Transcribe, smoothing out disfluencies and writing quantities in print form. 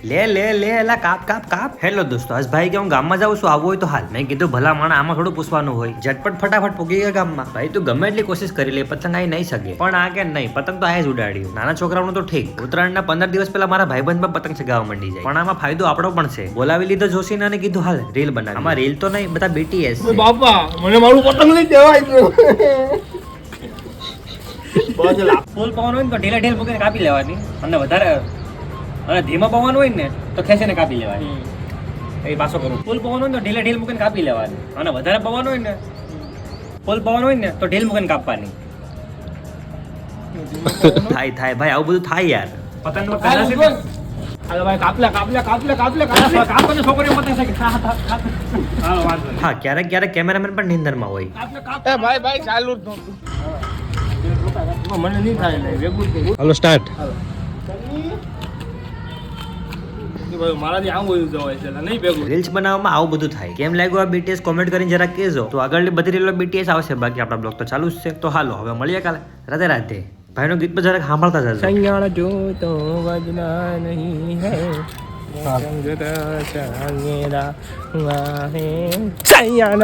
લે લે લે એલા કાપ કાપ કાપ. હેલો દોસ્તો, આજ ભાઈ કે હું ગામમાં જાઉં છું, આવવું હોય તો હાલ. મેં કીધું ભલા માણા આમાં થોડું પૂછવાનું હોય. ઝટપટ ફટાફટ પૂગી ગયા ગામમાં. ભાઈ તું ગમે એટલી કોશિશ કરી લે, પતંગ આવી નહીં શકે. પણ આ કે નહીં, પતંગ તો આ જ ઉડાડ્યું. નાના છોકરાઓનું તો ઠીક, ઉત્તરાયણના 15 દિવસ પહેલા મારા ભાઈબંધ પર પતંગ ચગાવવા માંડી જાય. પણ આમાં ફાયદો આપણો પણ છે. બોલાવી લીધો જોશીને અને કીધું હાલ રીલ બનાવ. આમાં રીલ તો નહીં, બધા BTS. બાપા મને મારું પતંગ લઈ દેવાય. ફૂલ પવન હોય ને તો ઢીલા ઢીલ મૂકીને કાપી લેવાની, અને વધારે અને ધીમા પવન હોય ને તો ખેંચીને કાપી લેવાની. એ પાછો કરું. ફૂલ પવન હોય ને તો ઢીલા ઢીલ મૂકીને કાપી લેવાની, અને વધારે પવન હોય ને ફૂલ પવન હોય ને તો ઢીલ મૂકીને કાપવાની. થાય થાય ભાઈ, આવું બધું થાય યાર. પતંગ હાલો ભાઈ, કાપલે કાપને છોકરીઓ પતંગ છે. હાલો વાંધો નહીં. હા, ક્યારેક ક્યારેક કેમેરામેન પણ નીંદરમાં હોય. ભાઈ ચાલુ જ નહોતું. મને નહીં થાય લે વેગું જ. હાલો સ્ટાર્ટ. મારાથી આમ બોલ્યું જવાય છે નહીં ભેગું. રીલ્સ બનાવવામાં આવું બધું થાય. કેમ લાગ્યું આ BTS કોમેન્ટ કરીને જરા કહેજો. તો આગળની બધી રીલો BTS આવશે, બાકી આપણા બ્લોગ તો ચાલુ જ છે. તો હાલો હવે મળીએ કાલે. રાધે રાધે. ભાઈનો ગીત પર જરાક સાંભળતા જજો. સૈયાળ જો તો વજના નહીં હે સંગરા ચાંગેરા વાહે સૈયાળ